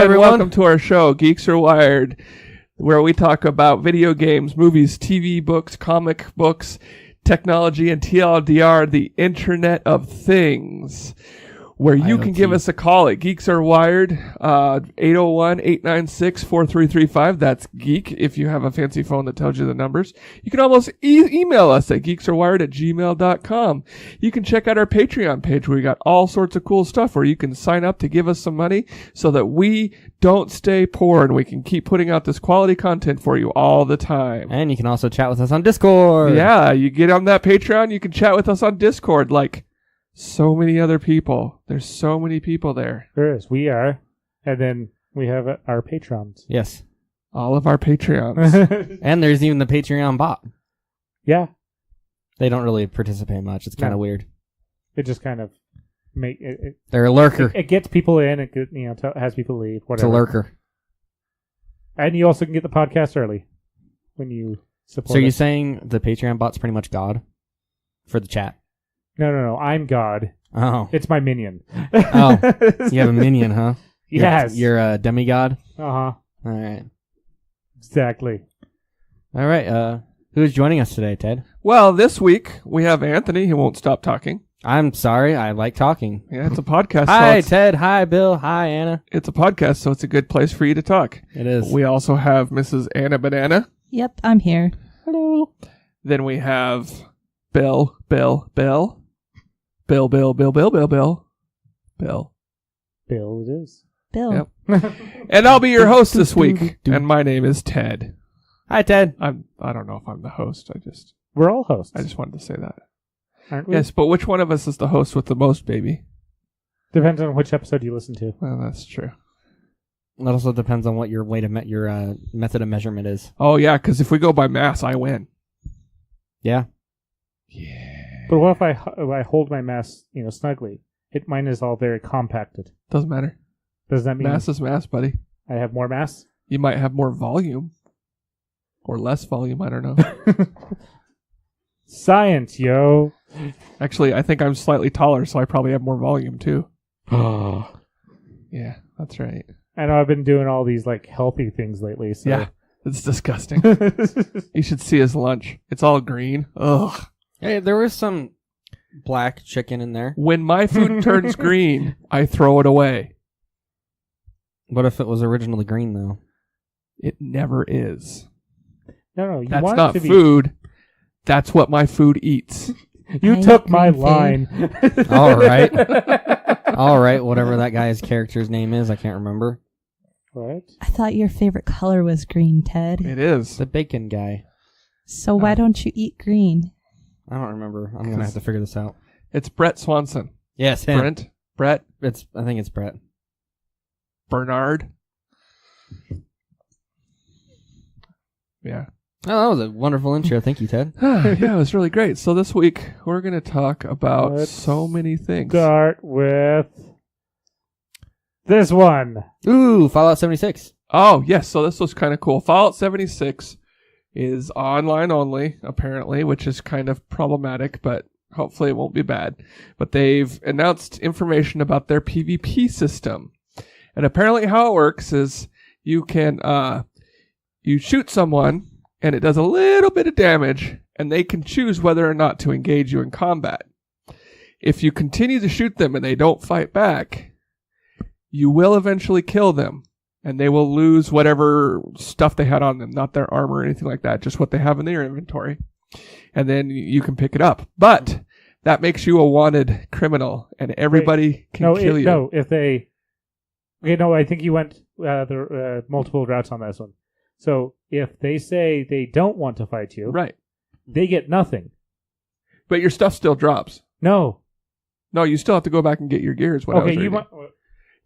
everyone. Welcome to our show, Geeks Are Wired, where we talk about video games, movies, TV, books, comic books, technology, and TLDR, the Internet of Things, where you can give us a call at Geeks Are Wired, 801-896-4335. That's Geek if you have a fancy phone that tells you the numbers. You can almost email us at geeksarewired@gmail.com. You can check out our Patreon page where we got all sorts of cool stuff where you can sign up to give us some money so that we don't stay poor and we can keep putting out this quality content for you all the time. And you can also chat with us on Discord. Yeah, you get on that Patreon, you can chat with us on Discord like so many other people. There's so many people there. There is. We are. And then we have our patrons. Yes. All of our Patreons. And there's even the Patreon bot. Yeah. They don't really participate much. It's kind of weird. It just kind of they're a lurker. It gets people in. It has people leave. Whatever. It's a lurker. And you also can get the podcast early when you support. So you're saying the Patreon bot's pretty much God for the chat? No. I'm God. Oh. It's my minion. Oh. You have a minion, huh? Yes. You're a demigod? Uh-huh. All right. Exactly. All right. Who's joining us today, Ted? Well, this week we have Anthony who won't stop talking. I'm sorry. I like talking. Yeah, it's a podcast. Hi, Ted. Hi, Bill. Hi, Anna. It's a podcast, so it's a good place for you to talk. It is. We also have Mrs. Anna Banana. Yep, I'm here. Hello. Then we have Bill. Bill Bill it is. Bill. Yep. And I'll be your host this week. And my name is Ted. Hi, Ted. I don't know if I'm the host. We're all hosts. I just wanted to say that. Aren't we? Yes, but which one of us is the host with the most, baby? Depends on which episode you listen to. Well, that's true. It also depends on what your your method of measurement is. Oh, yeah, because if we go by mass, I win. Yeah. Yeah. But what if I hold my mass, snugly? Mine is all very compacted. Doesn't matter. Does that mean mass is mass, buddy? I have more mass? You might have more volume. Or less volume, I don't know. Science, yo. Actually, I think I'm slightly taller, so I probably have more volume, too. Oh. Yeah, that's right. I know I've been doing all these, healthy things lately, so... Yeah, it's disgusting. You should see his lunch. It's all green. Ugh. Hey, there was some black chicken in there. When my food turns green, I throw it away. What if it was originally green, though? It never is. No, you That's want not it to be... food. That's what my food eats. You took my line. All right. All right, whatever that guy's character's name is, I can't remember. What? I thought your favorite color was green, Ted. It is. The bacon guy. So why don't you eat green? I don't remember. I'm going to have to figure this out. It's Brett Swanson. Yes, him. Brett? I think it's Brett. Bernard? Yeah. Oh, that was a wonderful intro. Thank you, Ted. Yeah, it was really great. So this week, we're going to talk about so many things. Start with this one. Ooh, Fallout 76. Oh, yes. So this was kind of cool. Fallout 76 is online only, apparently, which is kind of problematic, but hopefully it won't be bad. But they've announced information about their PvP system. And apparently how it works is you can you shoot someone, and it does a little bit of damage, and they can choose whether or not to engage you in combat. If you continue to shoot them and they don't fight back, you will eventually kill them, and they will lose whatever stuff they had on them, not their armor or anything like that, just what they have in their inventory. And then you can pick it up. But that makes you a wanted criminal, and everybody can kill you. No, if they... Okay, no, I think you went multiple routes on this one. So if they say they don't want to fight you, right, they get nothing. But your stuff still drops. No, you still have to go back and get your gear. Is what I was reading.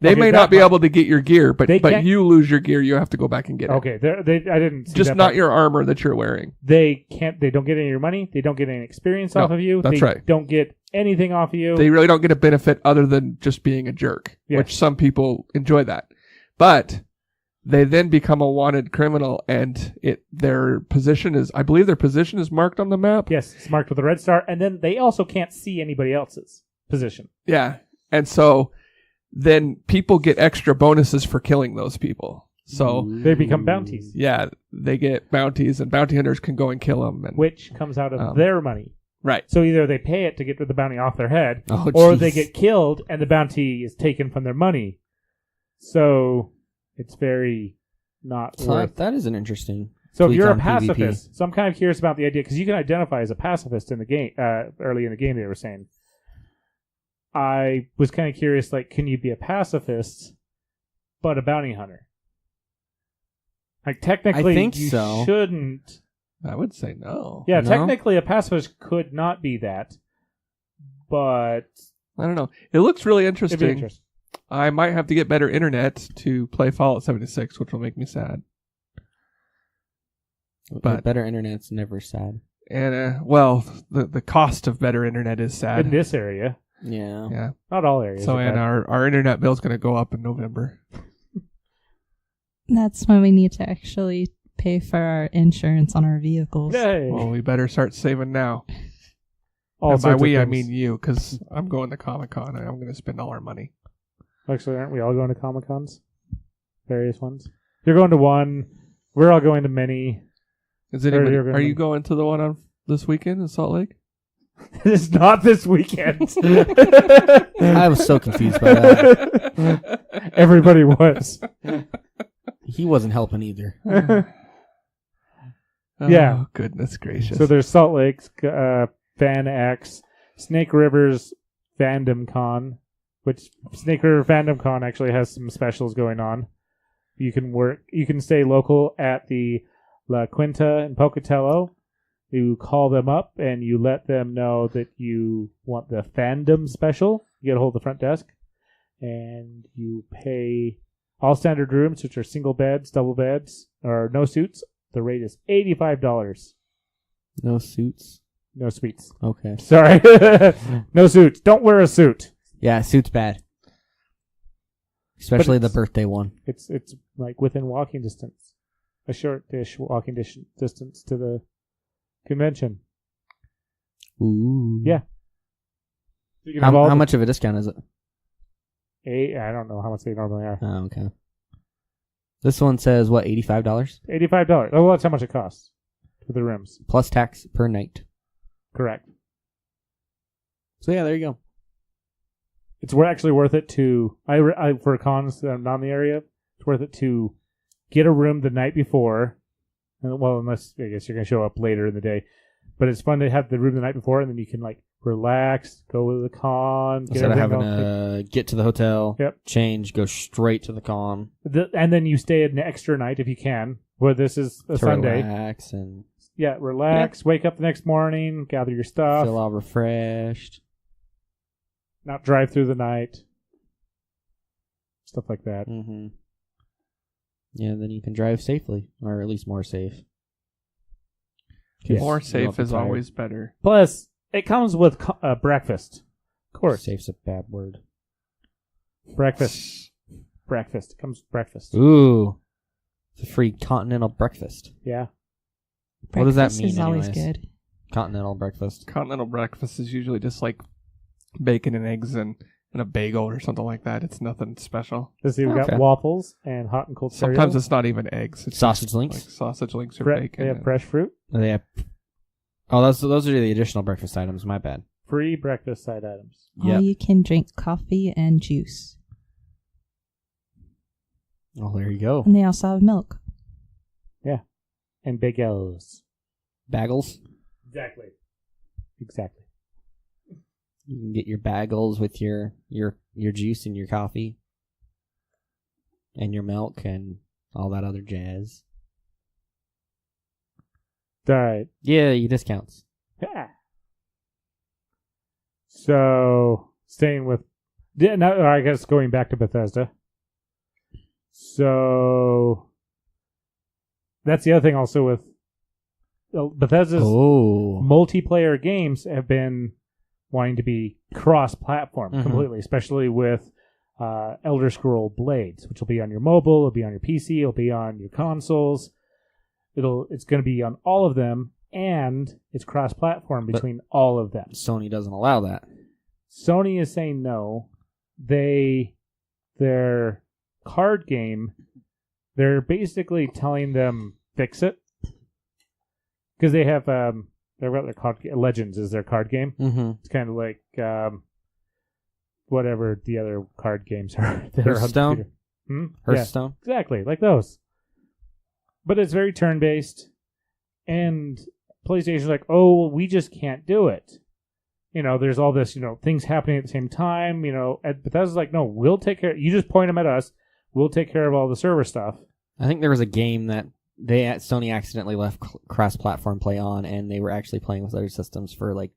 They Okay, may not be able to get your gear, but can't- you lose your gear. You have to go back and get it. Okay, I didn't see Just that not part. your armor that you're wearing. They don't get any of your money. They don't get any experience off of you. That's they right. Don't get anything off of you. They really don't get a benefit other than just being a jerk, Yes. which some people enjoy that. But they then become a wanted criminal, and their position is, I believe their position is marked on the map. Yes, it's marked with a red star, and then they also can't see anybody else's position. Yeah. And so then people get extra bonuses for killing those people. So They become bounties, yeah, they get bounties, and bounty hunters can go and kill them. And, which comes out of their money. right. So either they pay it to get the bounty off their head, Oh, or jeez. they get killed and the bounty is taken from their money. So it's very not So worth. that is an interesting. So if tweak you're a on PvP. pacifist, so I'm kind of curious about the idea, because you can identify as a pacifist in the game, early in the game they were saying. I was kind of curious, like, can you be a pacifist but a bounty hunter? Like, technically, I think you so. Oh. shouldn't. I would say no. Yeah, No? technically a pacifist could not be that, but I don't know. It looks really it'd be interesting. interesting. I might have to get better internet to play Fallout 76, which will make me sad. But- Better internet's never sad. And well, the cost of better internet is In sad. this area, Yeah. Yeah. not all areas. So are and bad. our internet bill's going to go up in November. That's when we need to actually pay for our insurance on our vehicles. Yay. Well, we better start saving now. All And by sorts of we, I things. mean you, because I'm going to Comic-Con and I'm going to spend all our money. Actually, aren't we all going to Comic Cons? Various ones. You're going to one. We're all going to many. Is anybody? you're gonna- Are you going to the one on this weekend in Salt Lake? It's not this weekend. I was so confused by that. Everybody was. He wasn't helping either. Yeah. Oh, goodness gracious. So there's Salt Lake's Fan X, Snake River's Fandom Con, which Snake River Fandom Con actually has some specials going on. You can stay local at the La Quinta in Pocatello. You call them up and you let them know that you want the Fandom special. You get a hold of the front desk and you pay all standard rooms, which are single beds, double beds, or no suits. The rate is $85. No suits. No suites. Okay. Sorry. No suits. Don't wear a suit. Yeah, suits bad. Especially the it's- birthday one. It's like within walking distance. A short-ish walking distance to the convention. Ooh. Yeah. You can How, have all how the- much of a discount is it? I don't know how much they normally are. Oh, okay. This one says what, $85 $85. Oh, well, that's how much it costs for the rooms. plus tax per night. Correct. So yeah, there you go. It's actually worth it to for cons that I'm not in the area. It's worth it to get a room the night before. Well, unless I guess you're gonna show up later in the day, but it's fun to have the room the night before, and then you can like relax, go to the con, get Instead of everything having all- to get to the hotel, Yep. change, go straight to the con and then you stay an extra night if you can. Well, this is a to Sunday. relax and Yeah, relax. Wake up the next morning, gather your stuff, feel all refreshed. not drive through the night, stuff like that. Mm-hmm. Yeah, then you can drive safely, or at least more safe. Yes. More You don't safe get is tired. always better. Plus, it comes with breakfast. Of course, Safe's a bad word. breakfast. Breakfast. It comes with breakfast. Ooh, it's a free continental breakfast. Yeah. What does that Breakfast mean is always anyways? good. Continental breakfast. Continental breakfast is usually just like bacon and eggs and a bagel or something like that. It's nothing special. Let's see, we've Okay. got waffles and hot and cold cereal. Sometimes it's not even eggs. It's Sausage just links? like sausage links or They bacon. have and- fresh fruit. They have. Oh, those are the additional breakfast items. My bad. Free breakfast side items. Yep. All you can drink coffee and juice. Oh, there you go. And they also have milk. And bagels. Bagels. Exactly. You can get your bagels with your juice and your coffee, and your milk and all that other jazz. All right. Yeah, you discounts. Yeah. So, staying with... Now, I guess going back to Bethesda. So, that's the other thing also with Bethesda's Oh, multiplayer games have been wanting to be cross-platform Mhm. completely, especially with Elder Scroll Blades, which will be on your mobile, it'll be on your PC, it'll be on your consoles. It's going to be on all of them, and it's cross-platform But- between all of them. Sony doesn't allow that. Sony is saying no. They their card game, they're basically telling them fix it because they have their card Legends is their card game. Mm-hmm. It's kind of like whatever the other card games are. that are on Hearthstone? computer. Yeah, Hearthstone? exactly, like those. But it's very turn-based, and PlayStation's like, oh, we just can't do it. There's all this, things happening at the same time, and Bethesda's like, no, we'll take care. You just point them at us. We'll take care of all the server stuff. I think there was a game that Sony accidentally left cross-platform play on, and they were actually playing with other systems for like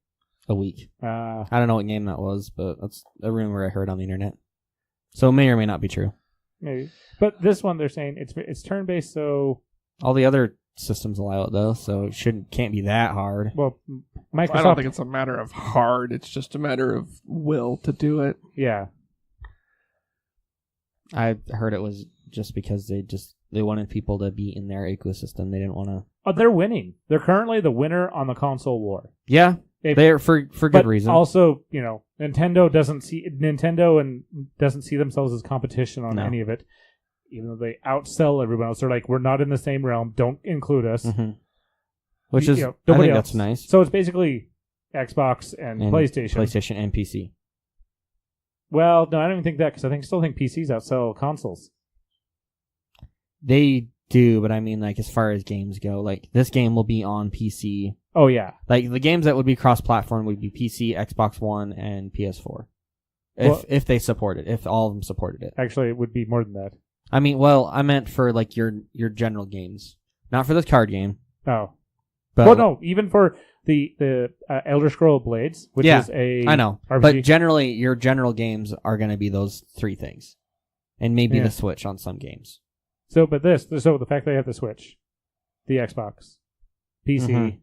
a week. I don't know what game that was, but that's a rumor I heard on the internet. So it may or may not be true. Maybe. But this one, they're saying it's turn-based, so... All the other systems allow it, though, so it can't be that hard. Well, Microsoft... I don't think it's a matter of hard. It's just a matter of will to do it. Yeah. I heard it was just because they wanted people to be in their ecosystem. They didn't want to... Oh, they're winning. They're currently the winner on the console war. Yeah, they're for good reason. Also, Nintendo doesn't see themselves as competition on any of it. Even though they outsell everyone else, they're like, we're not in the same realm. Don't include us. Mm-hmm. Which is, I think that's nice. So it's basically Xbox and PlayStation. PlayStation and PC. Well, no, I don't even think that because I still think PCs outsell consoles. They do, but I mean, like, as far as games go, like, this game will be on PC. Oh, yeah. Like, the games that would be cross-platform would be PC, Xbox One, and PS4. If they support it. If all of them supported it. Actually, it would be more than that. I mean, well, I meant for, like, your general games. Not for this card game. Oh. But, well, no, even for the Elder Scroll Blades, which is a I know. RPG. But generally, your general games are going to be those three things. And maybe the Switch on some games. So the fact they have the Switch, the Xbox, PC,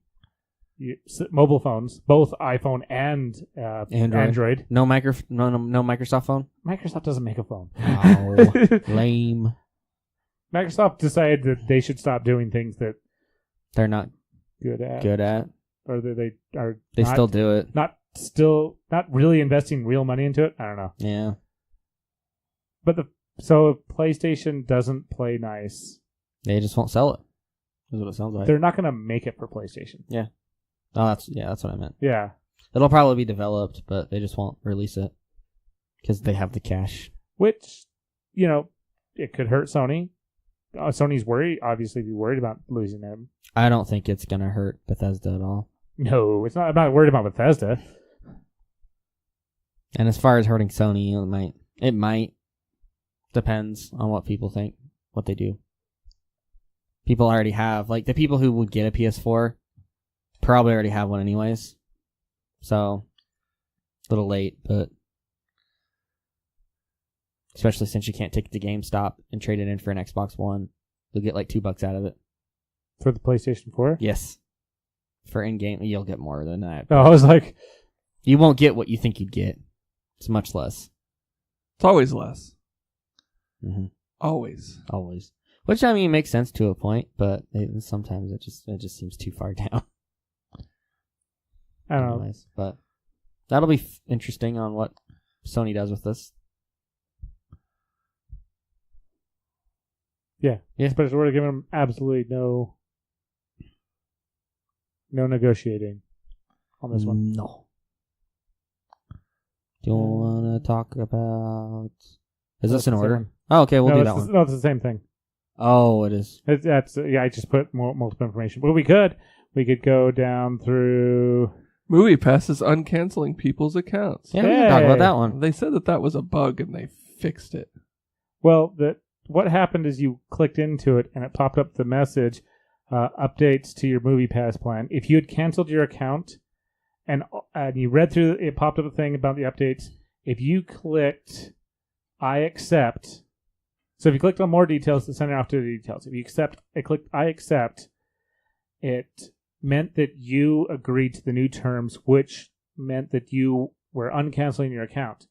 mobile phones, both iPhone and Android. No Microsoft phone? Microsoft doesn't make a phone. Oh, lame. Microsoft decided that they should stop doing things that they're not good at. Or that they are still do it. Not really investing real money into it. I don't know. Yeah. But so PlayStation doesn't play nice. They just won't sell it. That's what it sounds like. They're not going to make it for PlayStation. Yeah. Oh, that's what I meant. Yeah. It'll probably be developed, but they just won't release it because they have the cash. Which, it could hurt Sony. Sony's obviously be worried about losing them. I don't think it's going to hurt Bethesda at all. No, it's not. I'm not worried about Bethesda. And as far as hurting Sony, it might. Depends on what people think, what they do. People already have, like, the people who would get a PS4 probably already have one anyways. So, a little late, but especially since you can't take it to GameStop and trade it in for an Xbox One, you'll get like $2 out of it. For the PlayStation 4? Yes. For in-game, you'll get more than that. Oh, I was like... You won't get what you think you'd get. It's much less. It's always less. Mm-hmm. Always. Which, I mean, makes sense to a point, but sometimes it just seems too far down. I don't know. But that'll be interesting on what Sony does with this. Yeah. But we're giving them absolutely no negotiating on this one. No. Do you want to talk about... Is this in order? Oh, okay, we'll do that one. No, it's the same thing. Oh, it is. I just put multiple information. But we could go down through... MoviePass is uncanceling people's accounts. Yeah, we can talk about that one. They said that was a bug and they fixed it. Well, what happened is you clicked into it and it popped up the message, updates to your MoviePass plan. If you had canceled your account and you read through it, popped up a thing about the updates. If you clicked I accept, so if you clicked on more details, it sent it off to the details. If you clicked I accept, it meant that you agreed to the new terms, which meant that you were uncanceling your account.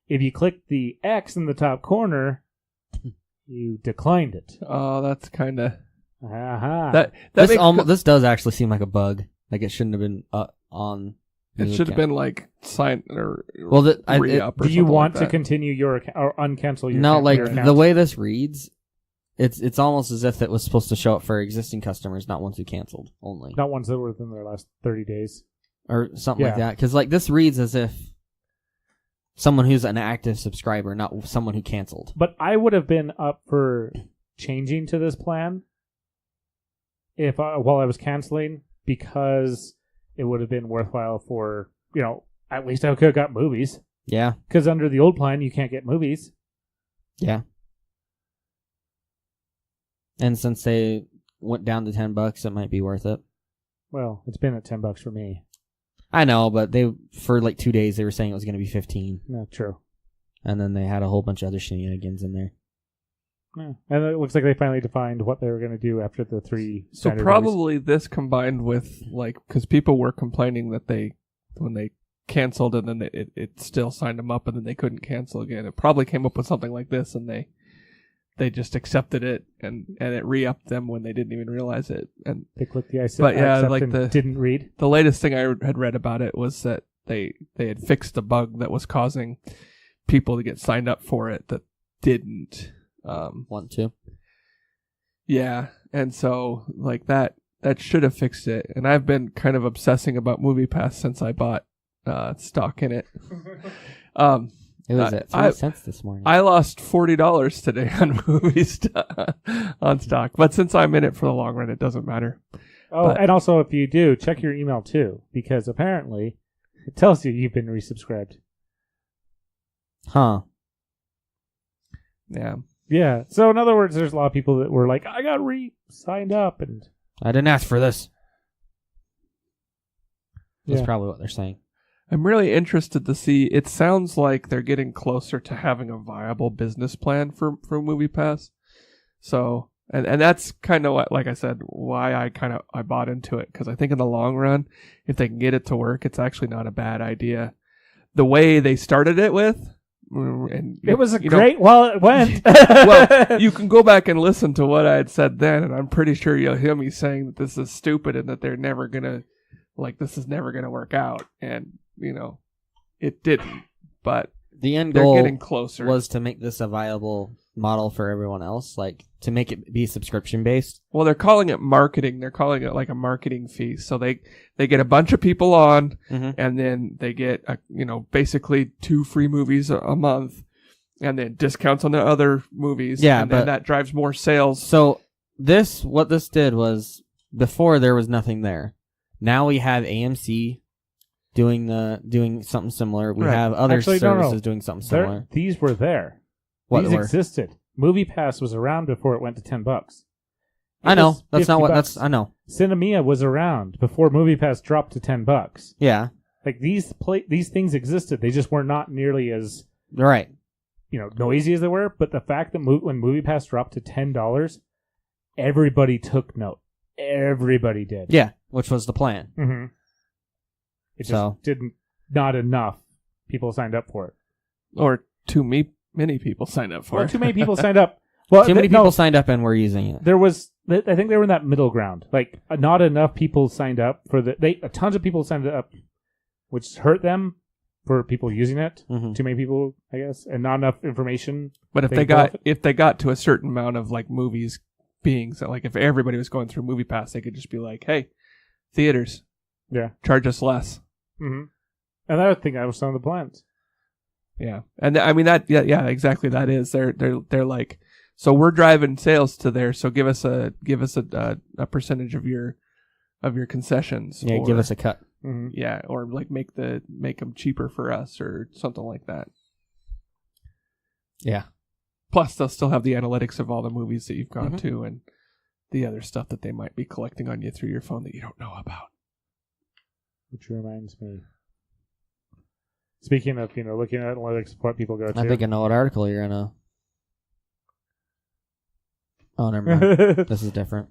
If you clicked the X in the top corner, you declined it. Oh, that's kind of... Uh-huh. This does actually seem like a bug. Like it shouldn't have been on. It should have been like sign or re-up. Or do you want like to continue your or uncancel your? No, like your account? the way this reads, it's almost as if it was supposed to show up for existing customers, not ones who canceled only, not ones that were within their last 30 days or something like that. Because like this reads as if someone who's an active subscriber, not someone who canceled. But I would have been up for changing to this plan if while I was canceling, because it would have been worthwhile for, at least I could have got movies. Yeah. Because under the old plan, you can't get movies. Yeah. And since they went down to $10, it might be worth it. Well, it's been at $10 for me. I know, but for like 2 days they were saying it was going to be 15. No, true. And then they had a whole bunch of other shenanigans in there. Yeah. And it looks like they finally defined what they were going to do after the 3 So standard probably this combined with because people were complaining that when they canceled and then it still signed them up and then they couldn't cancel again. It probably came up with something like this and they just accepted it and it re-upped them when they didn't even realize it. And they clicked the but yeah, accept like and didn't read. The latest thing I had read about it was that they had fixed a bug that was causing people to get signed up for it that didn't want to. Yeah, and so like that should have fixed it. And I've been kind of obsessing about MoviePass since I bought stock in it. It was at 3 cents this morning. I lost $40 today on movies on stock, but since I'm in it for the long run, it doesn't matter. Oh, and also if you do, check your email too, because apparently it tells you you've been resubscribed. Huh. Yeah. Yeah. So in other words, there's a lot of people that were like, I got signed up, and I didn't ask for this. That's Yeah. probably what they're saying. I'm really interested to see. It sounds like they're getting closer to having a viable business plan for MoviePass. So, and that's kind of what, like I said, why I bought into it, because I think in the long run, if they can get it to work, it's actually not a bad idea. The way they started it with, and it was great while it went. Well, you can go back and listen to what I had said then, and I'm pretty sure you'll hear me saying that this is stupid and that they're never gonna, this is never gonna work out, and it didn't. But the end they're goal getting closer. Was to make this a viable model for everyone else, like to make it be subscription based. Well, they're calling it marketing. They're calling it like a marketing fee. So they get a bunch of people on, and then they get basically 2 free movies a month, and then discounts on the other movies. Yeah, and then that drives more sales. So what this did was, before there was nothing there. Now we have AMC doing something similar. We have other services doing something similar. These were there. These existed. MoviePass was around before it went to $10. I know. That's not what that's. I know. Cinemia was around before MoviePass dropped to $10. Yeah. Like these things existed. They just were not nearly as right. Noisy as they were. But the fact that when MoviePass dropped to $10, everybody took note. Everybody did. Yeah, which was the plan. Mm-hmm. It just not enough people signed up for it. Or many people signed up for it. Too many people signed up. Well, too many people signed up and were using it. There was, I think they were in that middle ground. Like, not enough people signed up for tons of people signed up, which hurt them for people using it. Mm-hmm. Too many people, I guess, and not enough information. But if they got to a certain amount of movies being, so if everybody was going through MoviePass, they could just be like, hey, theaters, charge us less. Mm-hmm. And I think that was some of the plans. Yeah, and I mean that. Yeah, exactly. That is they're like, so we're driving sales to there. So give us a percentage of your concessions. Yeah, give us a cut. Mm-hmm. Yeah, or make them cheaper for us or something like that. Yeah. Plus, they'll still have the analytics of all the movies that you've gone to and the other stuff that they might be collecting on you through your phone that you don't know about. Which reminds me. Speaking of, looking at analytics, what people go to. I think I know what article you're in a. Oh, never mind. This is different.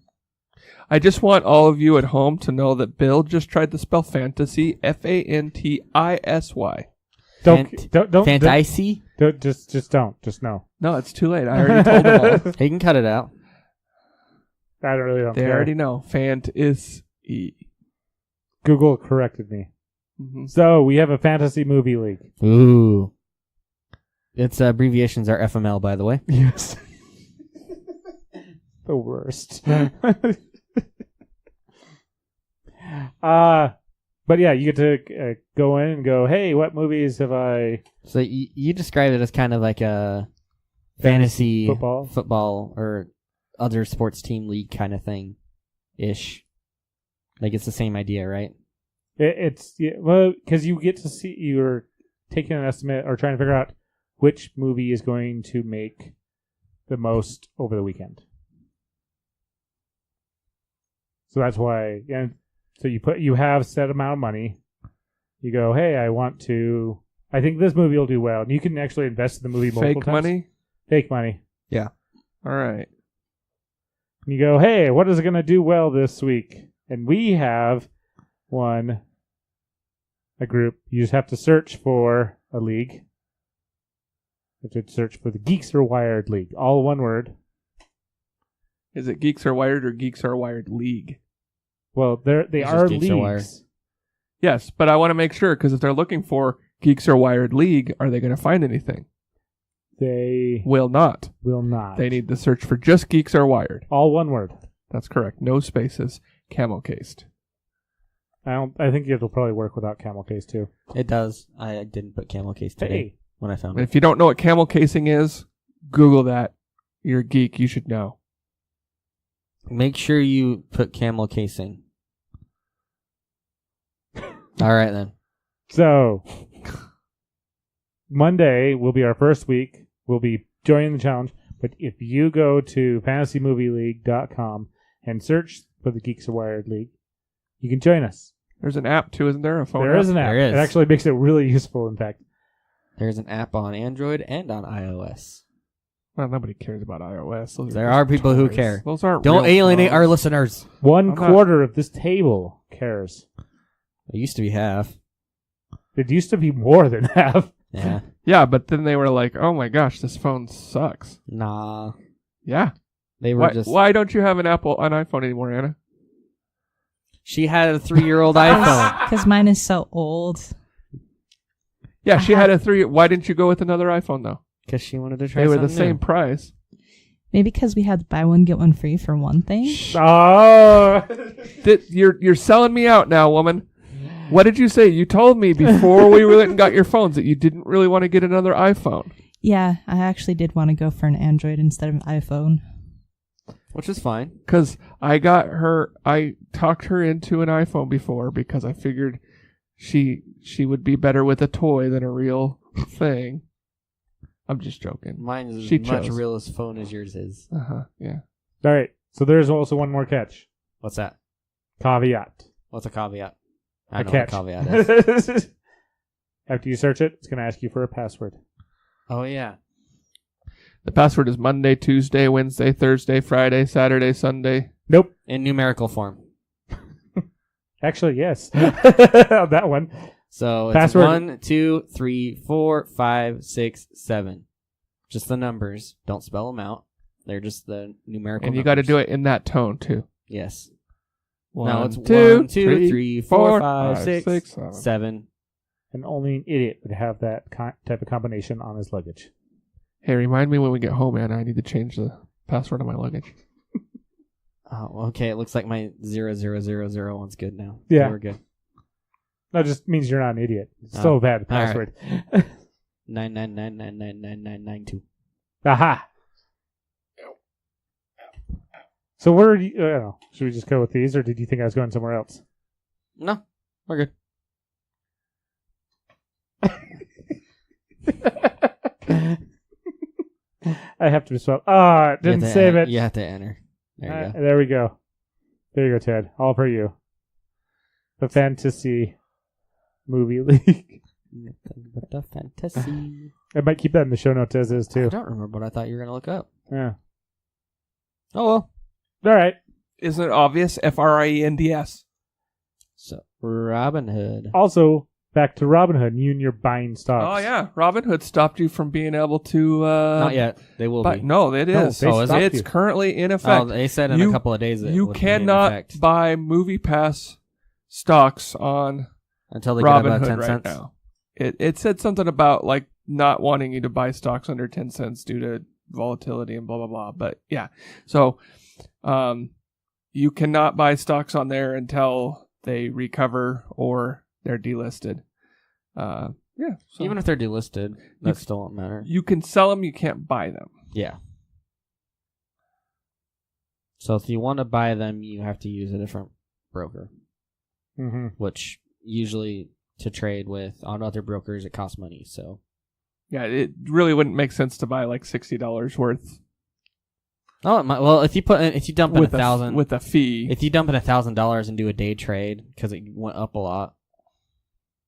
I just want all of you at home to know that Bill just tried to spell fantasy Fantisy. Don't fantasy. Just don't. Just no. No, it's too late. I already told them all. He can cut it out. I really don't They care. already know. Fantasy. Google corrected me. Mm-hmm. So we have a fantasy movie league. Ooh. Its abbreviations are FML, by the way. Yes. The worst. But yeah, you get to go in and go, hey, what movies have I... So you describe it as kind of like a fantasy football or other sports team league kind of thing-ish. Like it's the same idea, right? It's because you get to see, you're taking an estimate or trying to figure out which movie is going to make the most over the weekend. So that's why, and so you have set amount of money. You go, hey, I think this movie will do well, and you can actually invest in the movie multiple times. Fake money. Yeah. All right. And you go, hey, what is it going to do well this week? And we have a group. You just have to search for a league. You have to search for the Geeks Are Wired League. All one word. Is it Geeks Are Wired or Geeks Are Wired League? Well, they It's are just Geeks Are Wired. leagues. Yes, but I want to make sure, because if they're looking for Geeks Are Wired League, are they going to find anything? They Will not. will not. They need to search for just Geeks Are Wired. all one word. That's correct. No spaces. Camel cased. I think it'll probably work without camel case too. It does. I didn't put camel case today Hey, when I found And it. if you don't know what camel casing is, Google that. You're a geek. You should know. Make sure you put camel casing. All right, then. so Monday will be our first week. We'll be joining the challenge. But if you go to fantasymovieleague.com and search for the Geeks Are Wired League, you can join us. There's an app too, isn't there? A phone There app? is an app. There is. It actually makes it really useful, in fact. There's an app on Android and on iOS. Well, nobody cares about iOS. Those There just are people who toys. care. Those aren't Don't real alienate our phones. listeners. One I'm not- quarter of this table cares. It used to be half. It used to be more than half. Yeah. Yeah, but then they were like, "Oh my gosh, this phone sucks." Nah. Yeah. They were Why don't you have an iPhone anymore, Anna? She had a 3-year-old iPhone. Because mine is so old. Yeah, she had a 3. Why didn't you go with another iPhone though? Because she wanted to try They were the something same new. price. Maybe because we had to buy one, get one free for one thing. Oh, You're selling me out now, woman. What did you say? You told me before we went and got your phones that you didn't really want to get another iPhone. Yeah, I actually did want to go for an Android instead of an iPhone. Which is fine. Because I talked her into an iPhone before because I figured she would be better with a toy than a real thing. I'm just joking. Mine is She as much chose. real as phone as yours is. Yeah. all right. So there's also one more catch. What's that? Caveat. What's a caveat? I A know catch. what a caveat is. After you search it, it's going to ask you for a password. Oh, yeah. The password is Monday, Tuesday, Wednesday, Thursday, Friday, Saturday, Sunday. Nope. In numerical form. Actually, yes. On that one. So it's Password. 1, 2, 3, 4, 5, 6, 7. Just the numbers. Don't spell them out. They're just the numerical And you got to numbers. do it in that tone, too. Yes. One, No, it's 2, 1, 2, 3, 4, 5, 6, 7. 7. And only an idiot would have that type of combination on his luggage. Hey, remind me when we get home, Anna. I need to change the password on my luggage. Oh, okay. It looks like my 00001's good now. Yeah. So we're good. That just means you're not an idiot. It's Oh, still a bad all right. password. 999999992. Aha. So where do you, I don't know. Should we just go with these, or did you think I was going somewhere else? No, we're good. I have to spell. Ah, it You have didn't to save enter- it. You have to enter. There you go. There we go. There you go, Ted. All for you. The Fantasy Movie League. The fantasy. I might keep that in the show notes as is I too. don't remember what I thought you were going to look up. Yeah. Oh, well. All right. Isn't it obvious? FRIENDS. So, Robin Hood. Also, back to Robinhood. You and your buying stocks. Oh, yeah. Robinhood stopped you from being able to... Not yet. They will But be. no, it No, is. they Oh, is stopped it? It's you. currently in Oh, effect. they said in a couple of days it You would be in cannot effect. buy MoviePass stocks on Until they get about Robinhood 10 right cents. now. It said something about like not wanting you to buy stocks under 10 cents due to volatility and blah blah blah. But yeah, so you cannot buy stocks on there until they recover or they're delisted. Yeah, so Even if they're delisted, that still won't matter. you can sell them, you can't buy them. Yeah. So if you want to buy them, you have to use a different broker, Mm-hmm. which usually to trade with on other brokers, it costs money. So Yeah, it really wouldn't make sense to buy like $60 worth it might, well, if you dump in with $1,000 with a fee. if you dump in $1,000 and do a day trade because it went up a lot,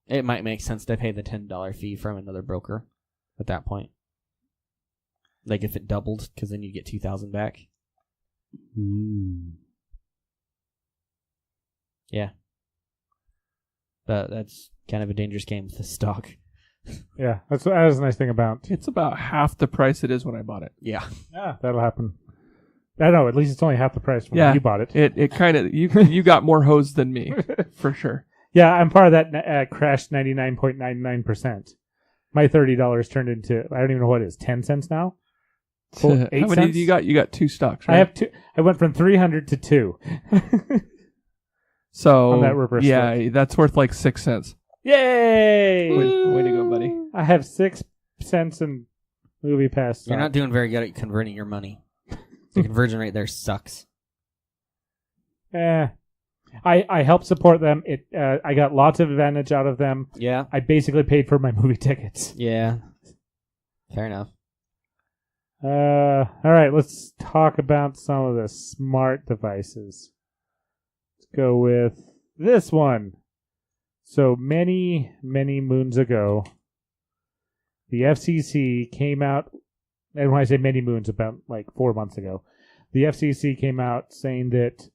it might make sense to pay the $10 fee from another broker at that point. Like if it doubled, because then you get $2,000 back. Yeah, but that's kind of a dangerous game with this stock. Yeah, that is a nice thing about. It's about half the price it is when I bought it. Yeah, Yeah, that'll happen. I don't know. At least it's only half the price when Yeah. you bought it. It kind of you got more hose than me for sure. Yeah, I'm part of that crashed 99.99%. My $30 turned into, I don't even know what it is, 10 cents now? How 8 many cents? did you got? You got 2 stocks, right? I have two. I went from 300 to 2. So on that reverse yeah, that's worth like 6 cents. Yay! Way to go, buddy. I have 6 cents in MoviePass. you're not doing very good at converting your money. The conversion rate there sucks. I helped support them. I got lots of advantage out of them. Yeah, I basically paid for my movie tickets. yeah, fair enough. All right, let's talk about some of the smart devices. Let's go with this one. So many moons ago, the FCC came out, and when I say many moons, about like 4 months ago, the FCC came out saying that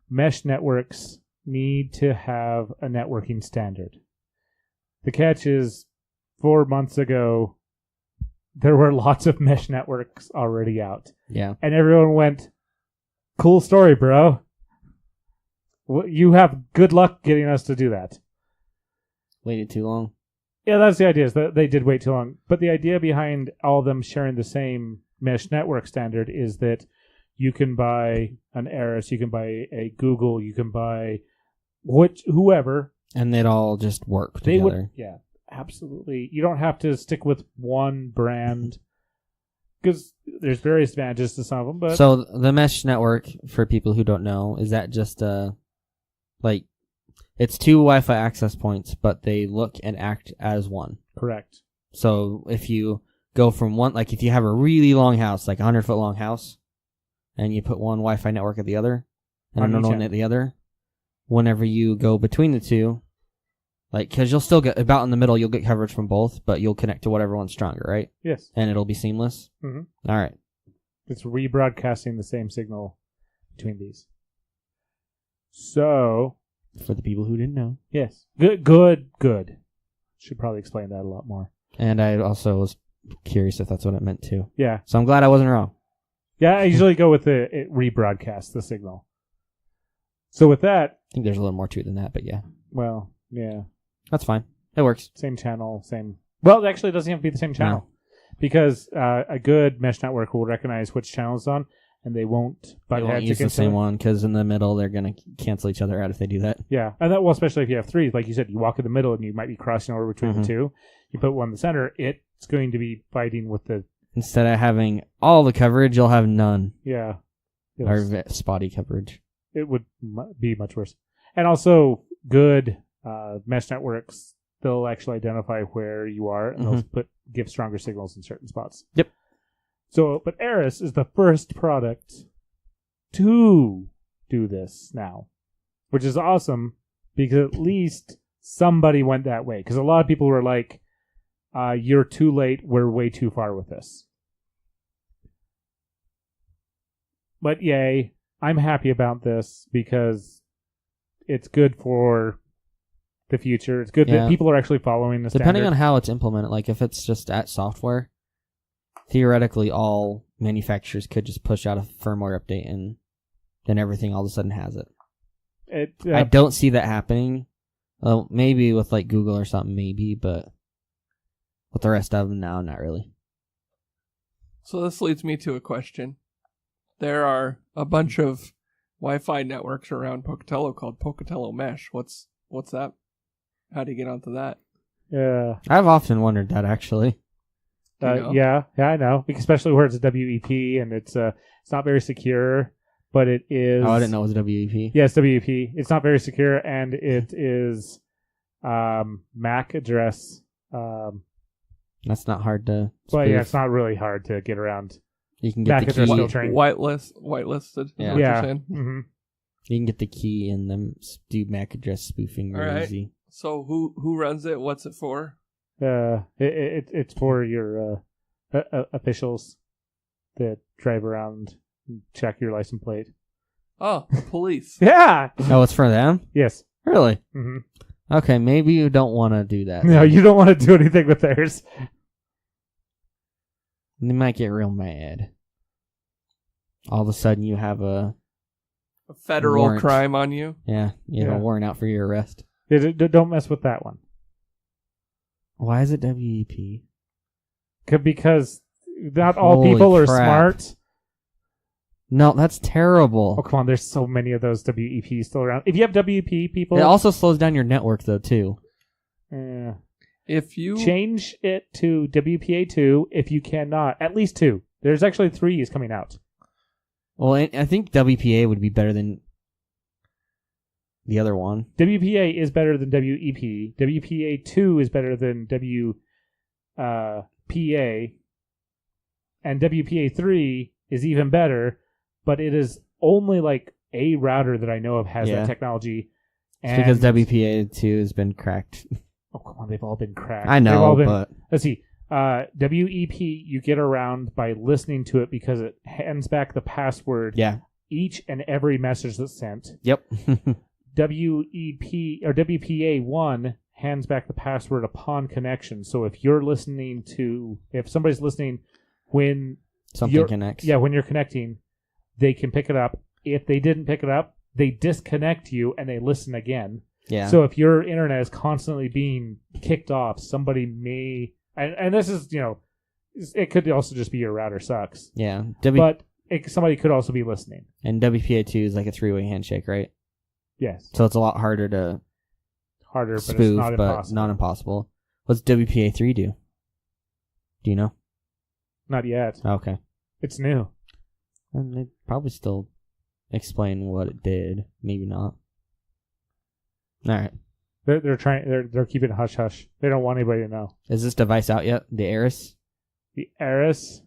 mesh networks need to have a networking standard. The catch is 4 months ago, there were lots of mesh networks already out. Yeah, And everyone went, cool story, bro. You have good luck getting us to do that. waited too long. Yeah, that's the idea, is that they did wait too long. But the idea behind all of them sharing the same mesh network standard is that you can buy an Arris, you can buy a Google, you can buy whoever. And they'd all just work They together. would, yeah, absolutely. You don't have to stick with one brand because there's various advantages to some of them. But So the mesh network, for people who don't know, is that just like it's 2 Wi-Fi access points, but they look and act as one. correct. So if you go from one, like if you have a really long house, like a 100-foot long house, and you put one Wi-Fi network at the other, and On another each one end. at the other, whenever you go between the two, like, because you'll still get, about in the middle, you'll get coverage from both, but you'll connect to whatever one's stronger, right? Yes. And it'll be seamless? Mhm. All right. It's rebroadcasting the same signal between these. So, For the people who didn't know. yes. Good. Should probably explain that a lot more. And I also was curious if that's what it meant too. Yeah. So I'm glad I wasn't wrong. Yeah, I usually go with it rebroadcast the signal. So with that, I think there's a little more to it than that, but yeah. well, yeah. That's fine. It works. Same channel, same... Well, actually, it doesn't have to be the same channel. No. Because a good mesh network will recognize which channel it's on, and they won't butt They won't heads use the against same each other. one, because in the middle, they're going to cancel each other out if they do that. Yeah, and that, well, especially if you have 3, like you said, you walk in the middle and you might be crossing over between the 2. You put one in the center, it's going to be fighting with the... Instead of having all the coverage, you'll have none. Yeah. Or spotty coverage. It would be much worse. And also, good mesh networks, they'll actually identify where you are, and they'll give stronger signals in certain spots. Yep. So, but Arris is the first product to do this now, which is awesome because at least somebody went that way. Because a lot of people were like, you're too late, we're way too far with this. But yay, I'm happy about this because it's good for the future. It's good that people are actually following the Depending standard. on how it's implemented, like if it's just at software, theoretically all manufacturers could just push out a firmware update and then everything all of a sudden has it. I don't see that happening Well, maybe with like Google or something, maybe, but with the rest of them now, not really. So this leads me to a question. There are a bunch of Wi-Fi networks around Pocatello called Pocatello Mesh. What's that? How do you get onto that? Yeah. I've often wondered that, actually. Do you know? Yeah, I know. Especially where it's a WEP and it's not very secure, but it is. Oh, I didn't know it was WEP. Yes, WEP. It's not very secure, and it is MAC address. That's not hard to But yeah, spoof. it's not really hard to get around. You can get MAC the address key. filtering. Whitelisted. Is Yeah. what Yeah. you're saying? Mm-hmm. You can get the key and then do MAC address spoofing All really right. easy. So who runs it? What's it for? It's for your officials that drive around and check your license plate. Oh, the police. Yeah. Oh, it's for them? Yes. Really? Mm-hmm. Okay, maybe you don't want to do that. No, you don't want to do anything with theirs. They might get real mad. All of a sudden, you have a Federal Warrant. crime on you. you have Yeah. a warrant out for your arrest. Don't mess with that one. Why is it WEP? Because not all Holy people are crap. smart. No, that's terrible. Oh, come on. There's so many of those WEPs still around. If you have WEP people, It also slows down your network, though, too. If you change it to WPA2 if you cannot. At least 2. There's actually 3 is coming out. Well, I think WPA would be better than the other one. WPA is better than WEP. WPA2 is better than WPA. And WPA3 is even better, but it is only like a router that I know of has Yeah. that technology. It's because WPA2 has been cracked. Oh, come on. They've all been cracked. I They've all know, been, but let's see. WEP, you get around by listening to it because it hands back the password yeah. each and every message that's sent. Yep. WEP or WPA1 hands back the password upon connection. So if somebody's listening when Something connects. yeah, when you're connecting, they can pick it up. If they didn't pick it up, they disconnect you and they listen again. Yeah. So if your internet is constantly being kicked off, somebody may, and this is, it could also just be your router sucks. yeah. But somebody could also be listening. And WPA2 is like a 3-way handshake, right? Yes. So it's a lot harder to Harder, but spoof, it's not but impossible. not impossible. What's WPA3 do? Do you know? Not yet. Okay. It's new. And they probably still explain what it did. Maybe not. All right. They're trying. They're keeping it hush hush. They don't want anybody to know. Is this device out yet? The Arris? The Arris.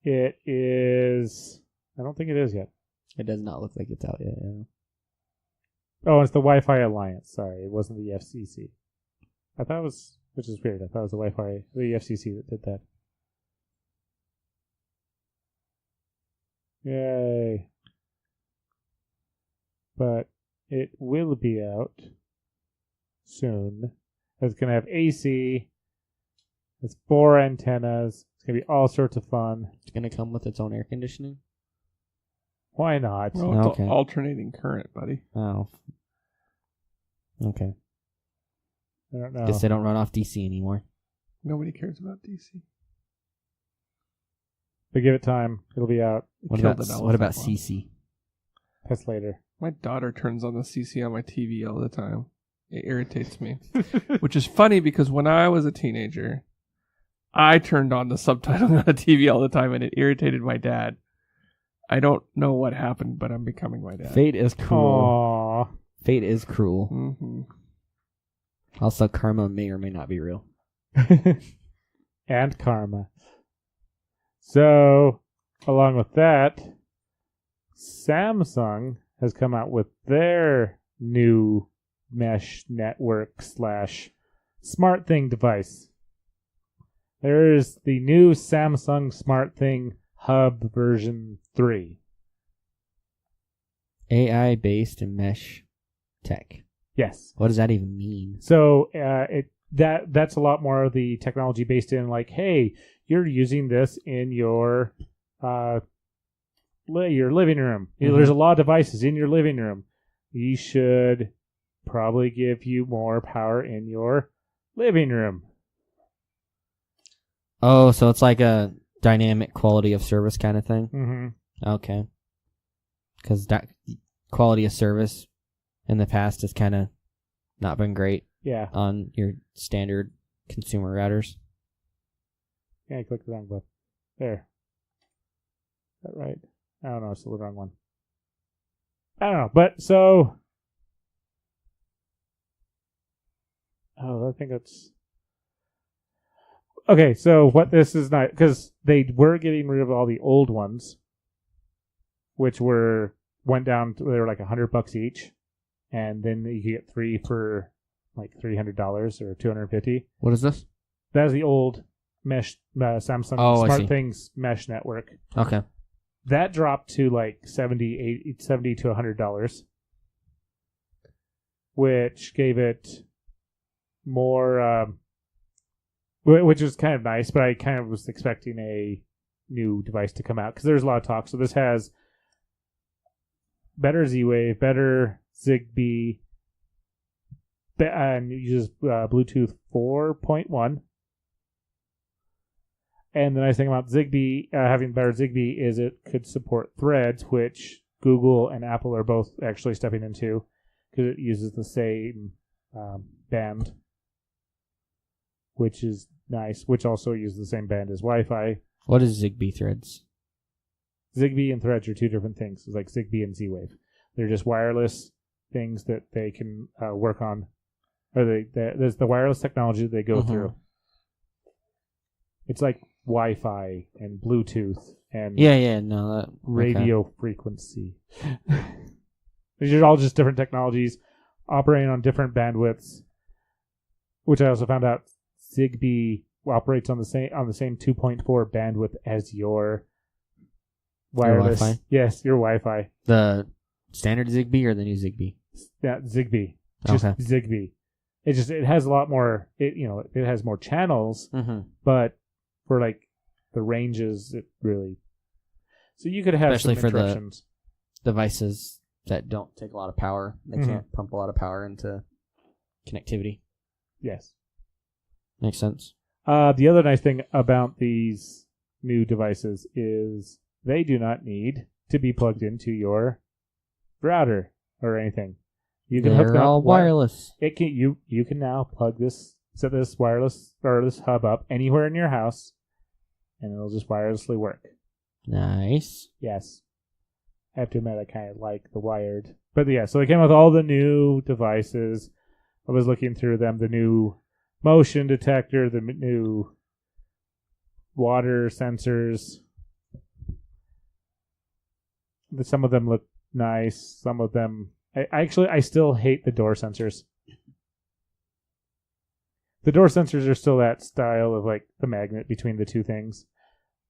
It is. I don't think it is yet. It does not look like it's out yet. Yeah. Oh, it's the Wi-Fi Alliance. Sorry, it wasn't the FCC. I thought it was, which is weird. I thought it was the FCC that did that. Yay! But it will be out soon. It's gonna have AC. It's 4 antennas. It's gonna be all sorts of fun. It's going to come with its own air conditioning? Why not? Well, it's Okay. alternating current, buddy. Oh. Okay. I don't know. Guess they don't run off DC anymore. Nobody cares about DC. But give it time. It'll be out. What Killed about an what about elephant. CC? That's later. My daughter turns on the CC on my TV all the time. It irritates me. Which is funny because when I was a teenager, I turned on the subtitling on the TV all the time and it irritated my dad. I don't know what happened, but I'm becoming my dad. Fate is cruel. Aww. Fate is cruel. hmm Also, karma may or may not be real. And karma. So, along with that, Samsung has come out with their new mesh network / SmartThing device. There's the new Samsung SmartThing Hub version 3. AI-based and mesh tech. Yes. What does that even mean? So that's a lot more of the technology based in like, hey, you're using this in your living room. Mhm. There's a lot of devices in your living room. You should probably give you more power in your living room. Oh, so it's like a dynamic quality of service kind of thing? Mm-hmm. Okay. Because that quality of service in the past has kind of not been great Yeah. on your standard consumer routers. Yeah, I clicked the wrong button. There. Is that right? I don't know. It's the wrong one. I don't know. But so... Oh, I think that's... Okay, so what this is not... Because they were getting rid of all the old ones, which went down to... They were like $100 each. And then you could get 3 for like $300 or $250. What is this? That is the old mesh Samsung SmartThings Mesh Network. Okay. That dropped to like $70 to $100, which gave it more, which was kind of nice. But I kind of was expecting a new device to come out because there's a lot of talk. So this has better Z-Wave, better Zigbee, and uses Bluetooth 4.1. And the nice thing about Zigbee, having better Zigbee, is it could support Threads, which Google and Apple are both actually stepping into because it uses the same band, which is nice, which also uses the same band as Wi-Fi. What is Zigbee Threads? Zigbee and Threads are two different things. It's like Zigbee and Z-Wave. They're just wireless things that they can work on. Or there's the wireless technology that they go through. It's like Wi-Fi and Bluetooth and radio frequency. These are all just different technologies operating on different bandwidths, which I also found out Zigbee operates on the same 2.4 bandwidth as your wireless. Wi-Fi? Yes, your Wi-Fi. The standard Zigbee or the new Zigbee? Yeah, Zigbee. Just Zigbee. It has a lot more. It has more channels, but for like the ranges, it really. So you could have especially some for interruptions. The devices that don't take a lot of power. They can't pump a lot of power into connectivity. Yes, makes sense. The other nice thing about these new devices is they do not need to be plugged into your router or anything. You can hook They're them all up wireless. You can now set this wireless or this hub up anywhere in your house, and it'll just wirelessly work. Nice. Yes. I have to admit, I kind of like the wired. But yeah, so they came with all the new devices. I was looking through them. The new motion detector, the new water sensors. Some of them look nice. Some of them... I still hate the door sensors. The door sensors are still that style of like the magnet between the two things.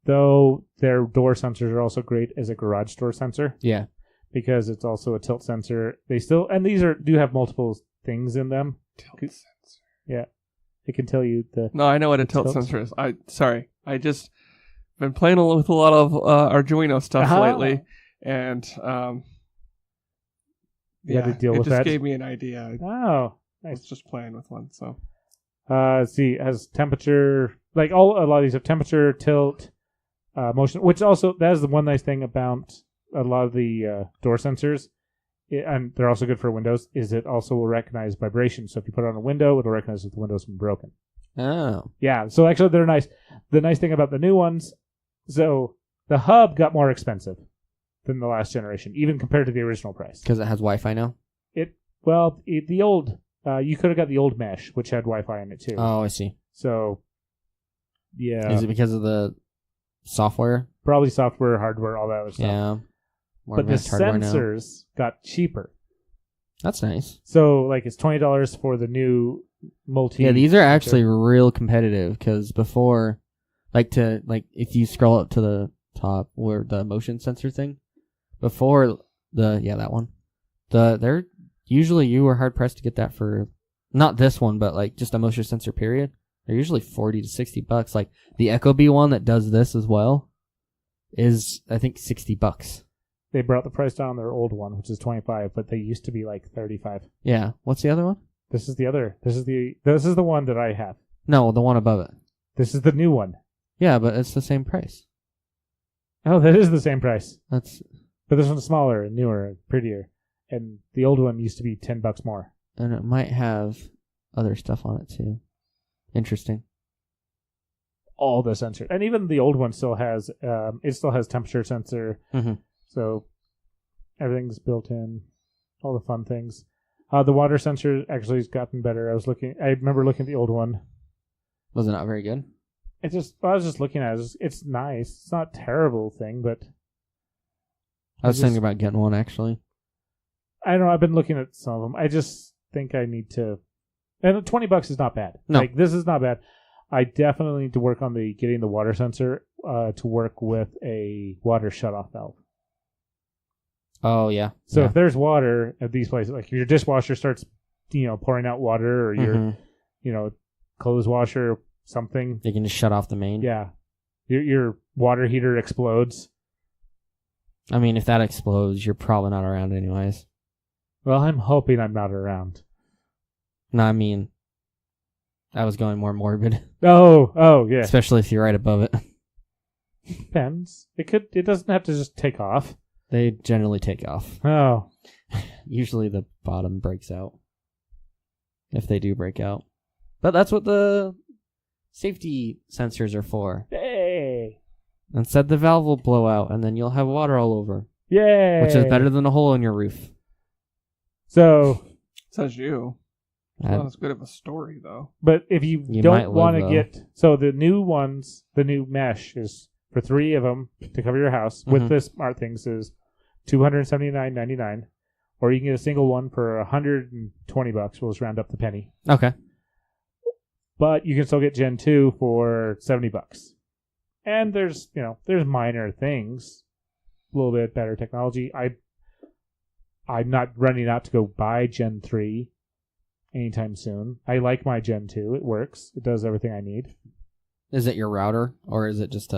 Though their door sensors are also great as a garage door sensor. Yeah. Because it's also a tilt sensor. These do have multiple things in them. Tilt sensor. Yeah. It can tell you the... No, I know what a tilt sensor is. I just been playing with a lot of Arduino stuff lately. And... You had to deal with that. It just gave me an idea. Oh, nice. I was just playing with one, so. Let's see, it has temperature, a lot of these have temperature, tilt, motion, which also, that is the one nice thing about a lot of the door sensors, and they're also good for Windows, is it also will recognize vibration. So if you put it on a window, it'll recognize if the window's been broken. Oh. Yeah, so actually they're nice. The nice thing about the new ones, so the hub got more expensive than the last generation, even compared to the original price. Because it has Wi-Fi now? The old, you could have got the old mesh, which had Wi-Fi in it too. Oh, I see. So, yeah. Is it because of the software? Probably software, hardware, all that other stuff. Yeah. But the sensors got cheaper. That's nice. So, it's $20 for the new multi. Yeah, these are actually real competitive, because before, if you scroll up to the top where the motion sensor thing, before that one, they're usually, you were hard pressed to get that for not this one, but just a motion sensor period. They're usually $40 to $60. The Ecobee one that does this as well is, I think, $60. they brought the price down on their old one, which is $25, but they used to be like $35. Yeah. What's the other one? This is the one that I have. No, the one above it. This is the new one. Yeah, but it's the same price. Oh, that is the same price. But this one's smaller and newer and prettier. And the old one used to be $10 more. and it might have other stuff on it too. Interesting. All the sensors. And even the old one still has temperature sensor. Mm-hmm. So everything's built in. All the fun things. The water sensor actually has gotten better. I remember looking at the old one. Was it not very good? I was just looking at it. It's nice. It's not a terrible thing, but I was thinking about getting one actually. I don't know. I've been looking at some of them. I just think I need to. And $20 is not bad. No. Like, this is not bad. I definitely need to work on getting the water sensor to work with a water shutoff valve. Oh yeah. So yeah. if there's water at these places, like your dishwasher starts, pouring out water, or your, clothes washer, something. You can just shut off the main. Yeah. Your water heater explodes. I mean, if that explodes, you're probably not around anyways. Well, I'm hoping I'm not around. No, I mean, I was going more morbid. Oh, yeah. Especially if you're right above it. Depends. It doesn't have to just take off. They generally take off. Oh. Usually the bottom breaks out. If they do break out. But that's what the safety sensors are for. Hey. Instead, the valve will blow out, and then you'll have water all over. Yay. Which is better than a hole in your roof. So. Says you. It's not as good of a story, though. But if you don't want to get... So the new mesh is for 3 of them to cover your house with the SmartThings is $279.99. Or you can get a single one for $120. We'll just round up the penny. Okay. But you can still get Gen 2 for $70. And there's minor things. A little bit better technology. I'm not running out to go buy Gen 3 anytime soon. I like my Gen 2. It works. It does everything I need. Is it your router, or is it just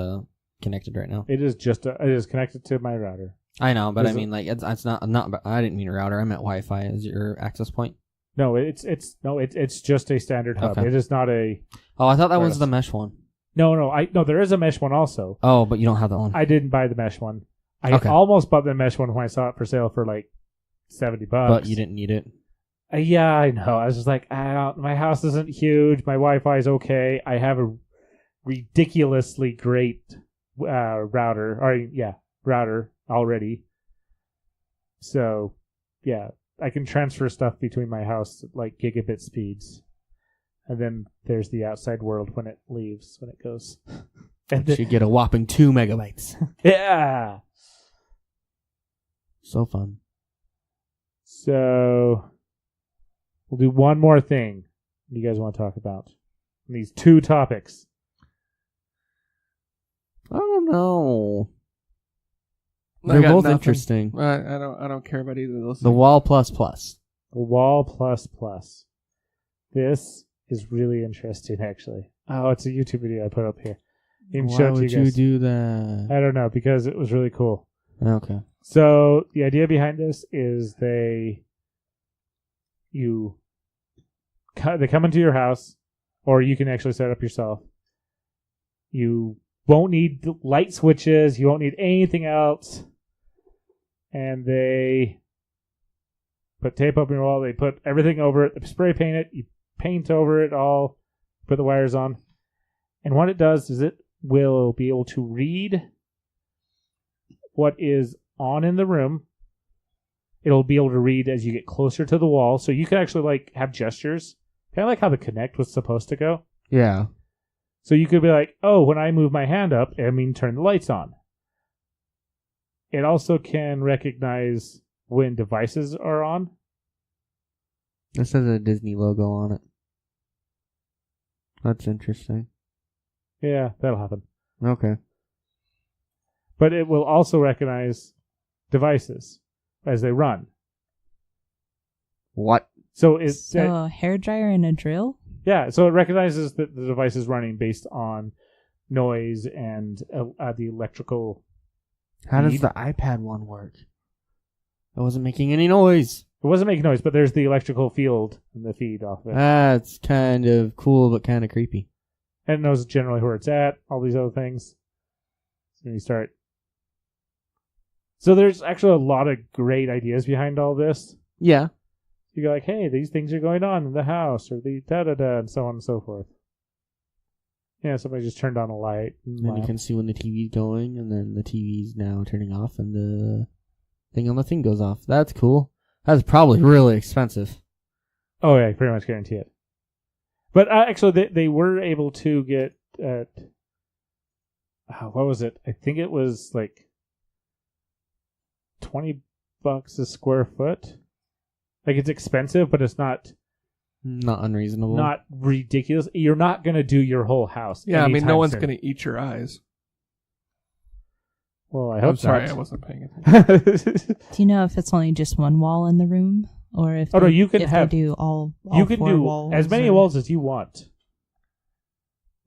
connected right now? It is connected to my router. I know, but I mean, like, it's not. I didn't mean router. I meant Wi-Fi as your access point. No, it's just a standard hub. Okay. It is not a. Oh, I thought that was the mesh one. No, there is a mesh one also. Oh, but you don't have that one. I didn't buy the mesh one. I Okay. almost bought the mesh one when I saw it for sale for like $70. But you didn't need it. Yeah, I know. I was just like, my house isn't huge. My Wi-Fi is okay. I have a ridiculously great router already. So, yeah, I can transfer stuff between my house at like gigabit speeds. And then there's the outside world when it goes. And You get a whopping 2 megabytes. Yeah. So fun. So, we'll do one more thing you guys want to talk about. These 2 topics. I don't know. I They're got both nothing. interesting. I don't care about either of those. The Wall Plus Plus. The Wall Plus Plus. This is really interesting, actually. Oh, it's a YouTube video I put up here. Why would you do that? I don't know, because it was really cool. Okay. So the idea behind this is they come into your house, or you can actually set it up yourself. You won't need light switches. You won't need anything else. And they put tape up on your wall. They put everything over it. They spray paint it. You paint over it all. Put the wires on. And what it does is it will be able to read what is on in the room. It'll be able to read as you get closer to the wall. So you can actually have gestures. Kind of like how the Kinect was supposed to go. Yeah. So you could be like, oh, when I move my hand up, turn the lights on. It also can recognize when devices are on. It says a Disney logo on it. That's interesting. Yeah, that'll happen. Okay. But it will also recognize devices as they run. What? So a hairdryer and a drill? Yeah, so it recognizes that the device is running based on noise and the electrical How does the iPad one work? It wasn't making any noise. It wasn't making noise, but there's the electrical field and the feed off of it. That's kind of cool, but kind of creepy. And it knows generally where it's at, all these other things. So you start. So there's actually a lot of great ideas behind all this. Yeah. You go like, hey, these things are going on in the house, or the da-da-da, and so on and so forth. Yeah, somebody just turned on a light. And you can see when the TV's going, and then the TV's now turning off, and the thing on the thing goes off. That's cool. That's probably really expensive. Oh, yeah, I pretty much guarantee it. But actually, they were able to get what was it? I think it was like $20 a square foot. Like, it's expensive, but it's not unreasonable. Not ridiculous. You're not going to do your whole house. Yeah, I mean, no one's soon. going to eat your eyes. Well, I hope I'm sorry, not. I wasn't paying attention. Do you know if it's only just one wall in the room, or if no, you can if have they do all you can four do walls, as many or- walls as you want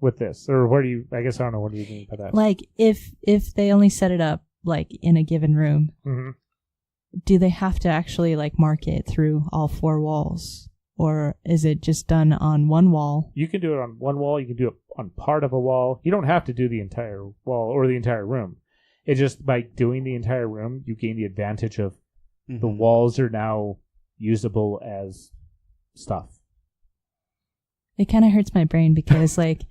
with this, or where do you? I guess I don't know what do you mean by that. Like if they only set it up like in a given room, Mm-hmm. do they have to actually like mark it through all four walls, or is it just done on one wall? You can do it on one wall. You can do it on part of a wall. You don't have to do the entire wall or the entire room. It's just by doing the entire room, you gain the advantage of the walls are now usable as stuff. It kind of hurts my brain because like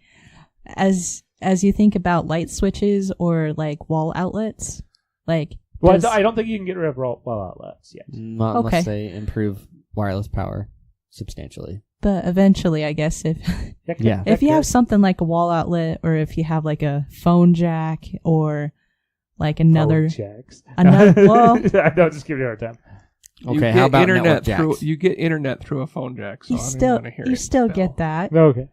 as you think about light switches or like wall outlets, like Well, does- I don't think you can get rid of wall outlets yet. Not Okay. unless they improve wireless power substantially. but eventually, I guess Yeah. if you have something like a wall outlet, or if you have like a phone jack, or like another checks. well, I know, just give you a hard time. Okay, You get how about internet network through? jacks? You get internet through a phone jack. So you I don't even still wanna hear you it, still Bill. get that. Okay.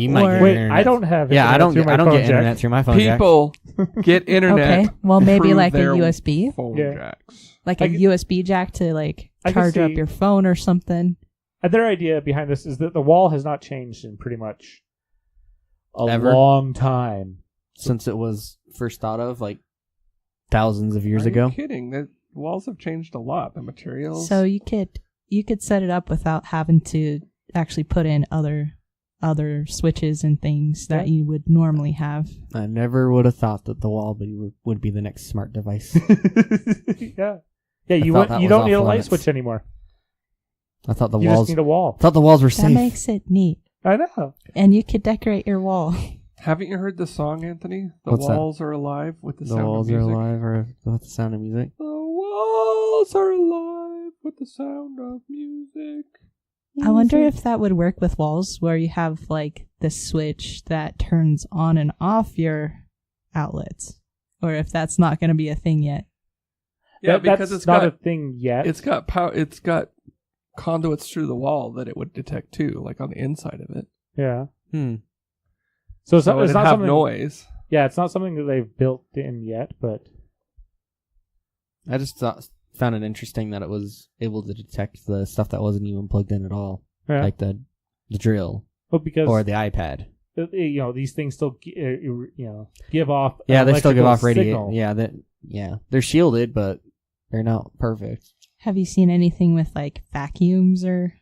You might Or- get Wait, internet. I don't have. Yeah, I internet don't. through my I don't phone get jack. internet through my phone jack. People get internet. Okay, well maybe through like a their USB, phone Yeah. jacks. like I a could- USB jack to like I could charge up see- your phone or something. Their idea behind this is that the wall has not changed in pretty much a Ever? long time. Since it was first thought of, like thousands of years Are ago. you kidding? The walls have changed a lot. The materials. So you could set it up without having to actually put in other switches and things that you would normally have. I never would have thought that the wall would be the next smart device. Yeah. Yeah, you thought that you was don't need a off light limits. switch anymore. I thought the You walls. just need a wall. Thought the walls were That safe. makes it neat, I know. and you could decorate your wall. Haven't you heard the song, Anthony? The What's that? walls are alive with the, The sound walls of are music. alive, or with the sound of music. The walls are alive with the sound of music. I wonder if that would work with walls where you have like the switch that turns on and off your outlets, or if that's not going to be a thing yet. Yeah, because that's it's not got a thing yet. it's got power. It's got conduits through the wall that it would detect too, like on the inside of it. Yeah. So it's So not it'd have something. noise. Yeah, it's not something that they've built in yet, but I just found it interesting that it was able to detect the stuff that wasn't even plugged in at all, yeah. like the drill because or the iPad. these things still give off. Yeah, they still give off radiation. radiation. Yeah, they're shielded, but they're not perfect. Have you seen anything with like vacuums or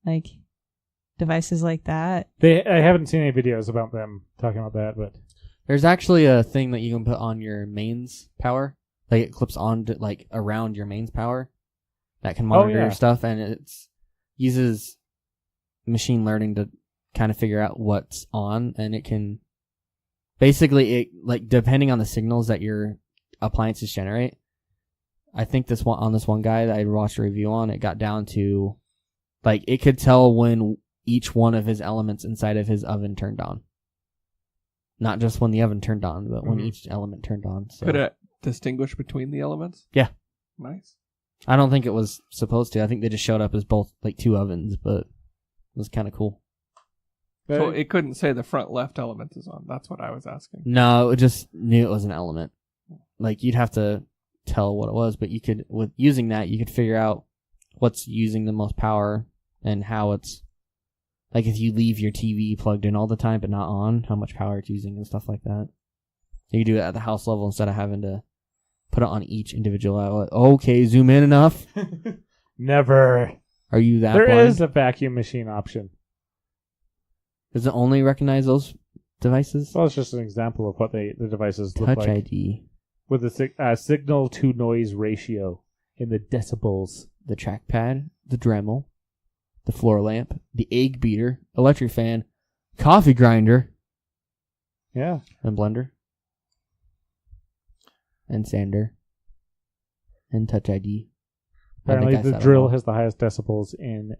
like devices like that? I haven't seen any videos about them talking about that, but There's actually a thing that you can put on your mains power, like it clips on to, like around your mains power, that can monitor your stuff, and it uses machine learning to kind of figure out what's on, and it can basically depending on the signals that your appliances generate. I think this one guy that I watched a review on, it got down to like it could tell when each one of his elements inside of his oven turned on. Not just when the oven turned on, but when each element turned on. So. Could it distinguish between the elements? Yeah. Nice. I don't think it was supposed to. I think they just showed up as both like two ovens, but it was kind of cool. So it couldn't say the front left element is on. That's what I was asking. No, it just knew it was an element. Like you'd have to tell what it was, but you could, with using that, you could figure out what's using the most power and how it's, like if you leave your TV plugged in all the time but not on, how much power it's using and stuff like that. You can do it at the house level instead of having to put it on each individual outlet. Okay, zoom in enough. Never. Are you that There blind? is a vacuum machine option. Does it only recognize those devices? Well, it's just an example of what the devices look Touch like. ID, With the signal to noise ratio in the decibels. the trackpad, the Dremel, the floor lamp, the egg beater, electric fan, coffee grinder, Yeah. and blender, and sander, and Touch ID. Apparently, I the said it drill all. has the highest decibels in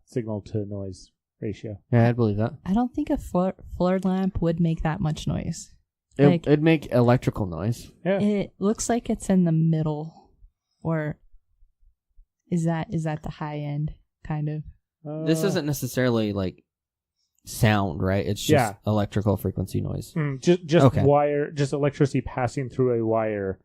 signal to noise ratio. Yeah, I'd believe that. I don't think a floor lamp would make that much noise. It'd make electrical noise. Yeah. It looks like it's in the middle, or is that the high end kind of? This isn't necessarily like sound, right? It's just electrical frequency noise. Just Okay. wire, just electricity passing through a wire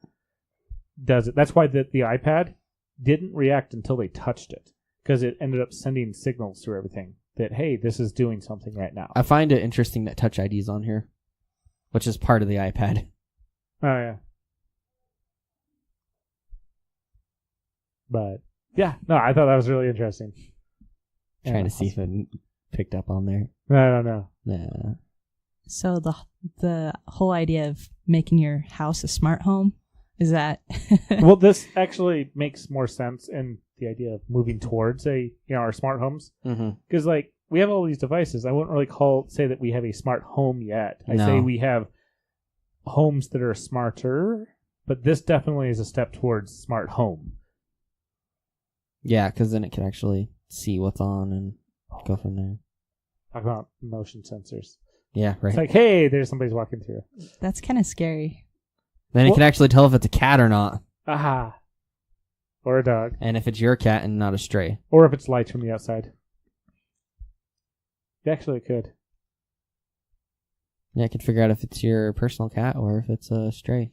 does it. That's why the iPad didn't react until they touched it, because it ended up sending signals through everything that, hey, this is doing something right now. I find it interesting that Touch ID is on here, which is part of the iPad. Oh, yeah. But, yeah, no, I thought that was really interesting. Trying Yeah. to see if it picked up on there. I don't know. Nah. So the whole idea of making your house a smart home is that? Well, this actually makes more sense in the idea of moving towards our smart homes. Mm-hmm. Because, like, we have all these devices. I wouldn't really say that we have a smart home yet. I No. say we have homes that are smarter, but this definitely is a step towards smart home. Yeah, because then it can actually see what's on and go from there. Talk about motion sensors. Yeah, right. It's like, hey, there's somebody's walking through. That's kind of scary. Then it Well- can actually tell if it's a cat or not, Aha. Or a dog. and if it's your cat and not a stray. Or if it's lights from the outside. Actually, it could. Yeah, it can figure out if it's your personal cat or if it's a stray.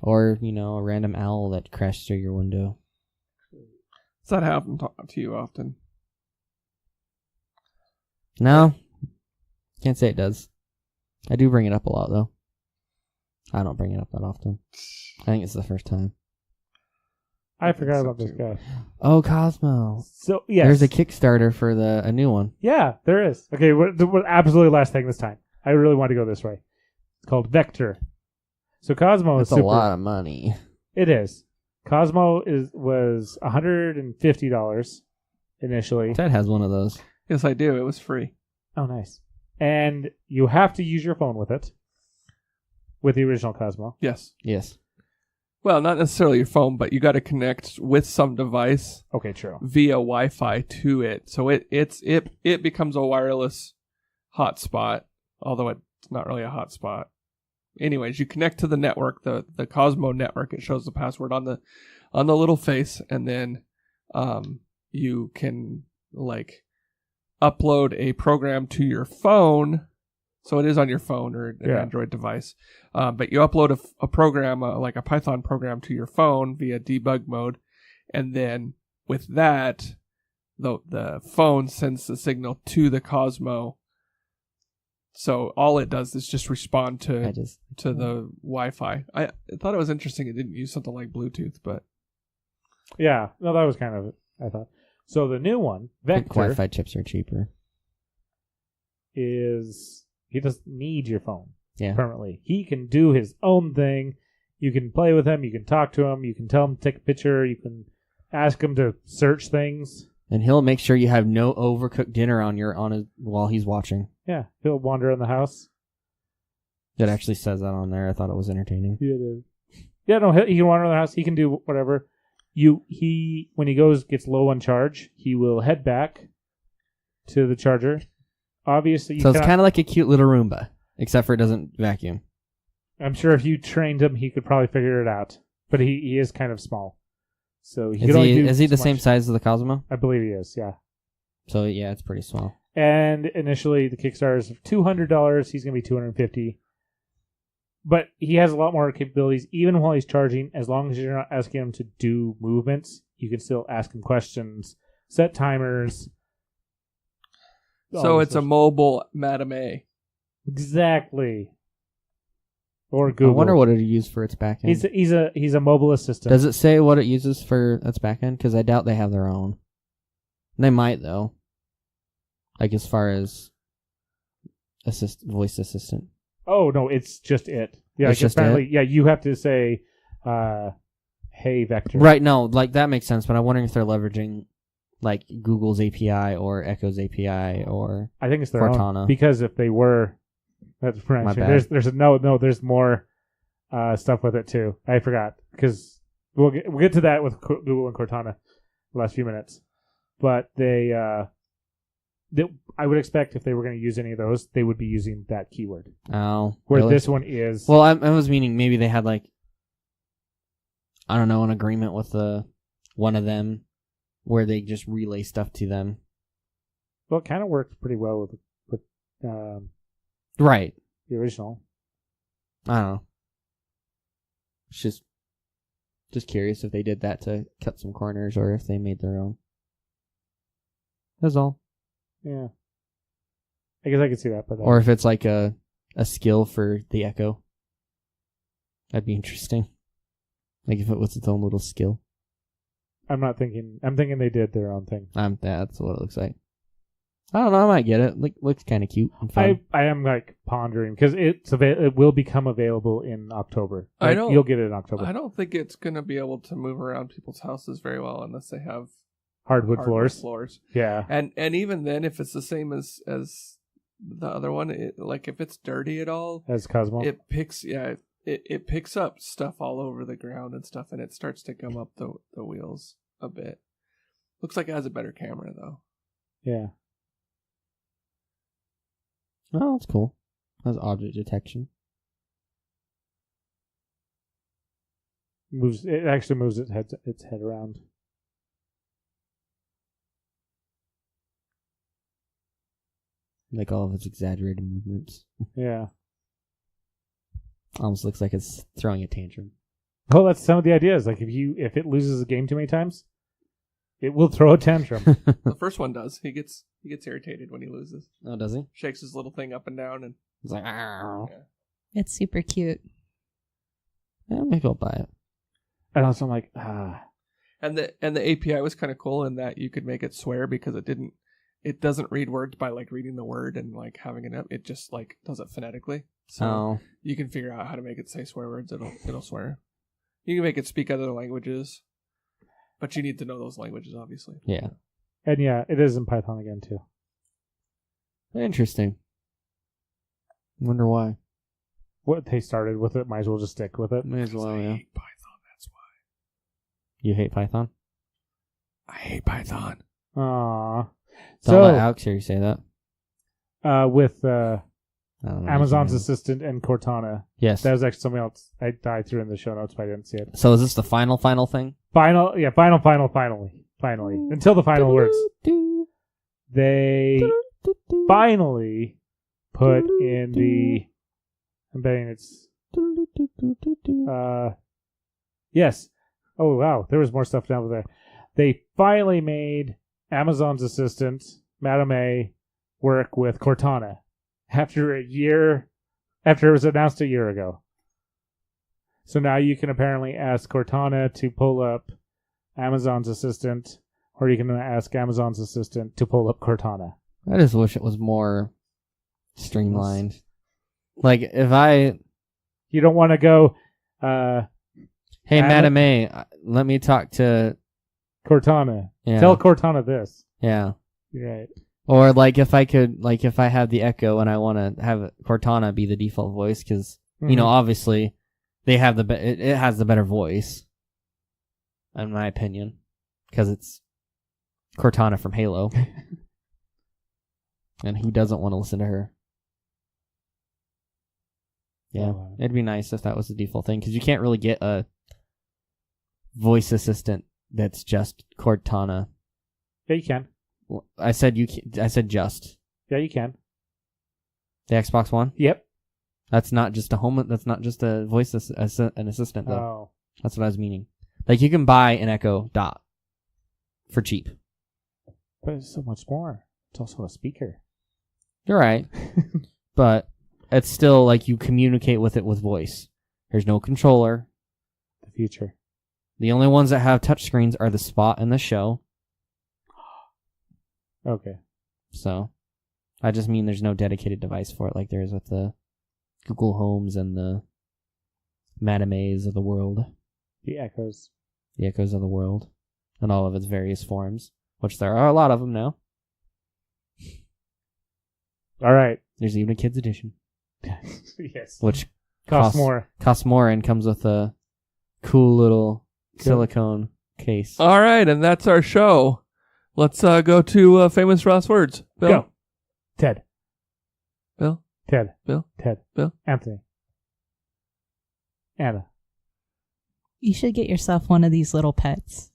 Or, a random owl that crashed through your window. Does that happen to you often? No, can't say it does. I do bring it up a lot, though. I don't bring it up that often. I think it's the first time. I forgot about this guy. Oh, Cosmo. So, yes. There's a Kickstarter for a new one. Yeah, there is. Okay, what absolutely last thing this time. I really want to go this way. It's called Vector. So Cosmo It's is a lot of money. It is. Cosmo was $150 initially. Ted has one of those. Yes, I do. It was free. Oh, nice. And you have to use your phone with it. With the original Cosmo. Yes. Yes. Well, not necessarily your phone, but you got to connect with some device Okay, true. via Wi-Fi to it. So it becomes a wireless hotspot, although it's not really a hotspot. Anyways, you connect to the network, the Cosmo network. It shows the password on the little face, and then you can upload a program to your phone. So it is on your phone or an Android device. But you upload a program, like a Python program, to your phone via debug mode. And then with that, the phone sends the signal to the Cosmo. So all it does is just respond to the Wi-Fi. I thought it was interesting it didn't use something like Bluetooth, but... Yeah, no, that was kind of it, I thought. So the new one, I think Vector, Wi-Fi chips are cheaper. he doesn't need your phone Yeah. permanently. He can do his own thing. You can play with him. You can talk to him. You can tell him to take a picture. You can ask him to search things. And he'll make sure you have no overcooked dinner while he's watching. Yeah, he'll wander in the house. It actually says that on there. I thought it was entertaining. Yeah, no, he can wander in the house. He can do whatever. When he gets low on charge, he will head back to the charger. Obviously, So it's kind of like a cute little Roomba, except for it doesn't vacuum. I'm sure if you trained him, he could probably figure it out. But he is kind of small, so he could only do Is he the so same much. size as the Cosmo? I believe he is. Yeah. So yeah, it's pretty small. And initially, the Kickstarter is $200. He's going to be $250. But he has a lot more capabilities, even while he's charging. As long as you're not asking him to do movements, you can still ask him questions, set timers. So it's a mobile Madame A. Exactly. Or Google. I wonder what it used for its backend. He's a mobile assistant. Does it say what it uses for its backend? Because I doubt they have their own. They might though. Like as far as voice assistant. Oh no, it's just it. Yeah, It's just apparently, yeah, you have to say, "Hey, Vector." Right. No, like that makes sense. But I'm wondering if they're leveraging like Google's API or Echo's API or I think it's their Cortana. own. Because if they were, that's My bad. there's there's more stuff with it too. I forgot because we'll get to that with Google and Cortana the last few minutes. But I would expect if they were going to use any of those, they would be using that keyword. Oh, Where really? this one is. Well, I was meaning maybe they had like, I don't know, an agreement with one of them where they just relay stuff to them. Well, it kind of worked pretty well with Right. the original. I don't know. It's just curious if they did that to cut some corners or if they made their own. That's all. Yeah. I guess I could see that. But Or if it's like a skill for the Echo. That'd be interesting. Like if it was its own little skill. I'm thinking they did their own thing. That's what it looks like. I don't know, I might get it. Looks kind of cute and fun. I am like pondering because it will become available in October. You'll get it in October. I don't think it's going to be able to move around people's houses very well unless they have Hardwood floors. Yeah. And even then, if it's the same as the other one, if it's dirty at all, As Cosmo. it picks up stuff all over the ground and stuff, and it starts to gum up the wheels a bit. Looks like it has a better camera though. Yeah. Oh, that's cool. Has object detection. It actually moves its head around. Like all of its exaggerated movements. Yeah. Almost looks like it's throwing a tantrum. Well, that's some of the ideas. Like if it loses a game too many times, it will throw a tantrum. The first one does. He gets irritated when he loses. Oh, does he? Shakes his little thing up and down, and It's like, "Ow." yeah. It's super cute. Yeah, maybe I'll buy it. And also I'm like, And the API was kind of cool in that you could make it swear because it doesn't read words by like reading the word and like having it up. It just like does it phonetically. So Oh, you can figure out how to make it say swear words. It'll swear. You can make it speak other languages, but you need to know those languages, obviously. yeah. and yeah, it is in Python again too. Interesting. Wonder why. What they started with it, might as well just stick with it. May as well, I yeah. hate Python. That's why. You hate Python? I hate Python. Aww. Don't let So Alex hear you say that. with I don't know. Amazon's Assistant and Cortana, Yes. that was actually something else I threw in the show notes, but I didn't see it. So is this the final thing? Finally. Until the final works. They finally put in the. I'm betting it's. Yes. Oh wow, there was more stuff down there. They finally made Amazon's Assistant, Madame A, work with Cortana after it was announced a year ago. So now you can apparently ask Cortana to pull up Amazon's Assistant, or you can ask Amazon's Assistant to pull up Cortana. I just wish it was more streamlined. Like if I, You don't want to go, hey Am- Madam A, let me talk to. Cortana. Yeah. Tell Cortana this. Yeah. Right. Or like if I could, like if I have the Echo and I want to have Cortana be the default voice, because you know obviously they have it has the better voice, in my opinion, because it's Cortana from Halo, and who doesn't want to listen to her? Yeah, it'd be nice if that was the default thing, because you can't really get a voice assistant that's just Cortana. Yeah, you can. I said I said just Yeah, you can. the Xbox One. Yep. That's not just a home. That's not just a voice an assistant though. Oh. That's what I was meaning. Like you can buy an Echo Dot for cheap. But it's so much more. It's also a speaker. You're right, but it's still like you communicate with it with voice. There's no controller. The future. The only ones that have touchscreens are the Spot and the Show. Okay. So, I just mean there's no dedicated device for it like there is with the Google Homes and the Madames of the world. The Echoes. The Echoes of the world. And all of its various forms, which there are a lot of them now. All right. There's even a kids edition, Yes. which Costs more. Costs more and comes with a cool little silicone case. All right, and that's our show. Let's go to famous last words. Bill. Go. Ted. Bill. Ted. Bill. Ted. Bill. Anthony. Anna. You should get yourself one of these little pets.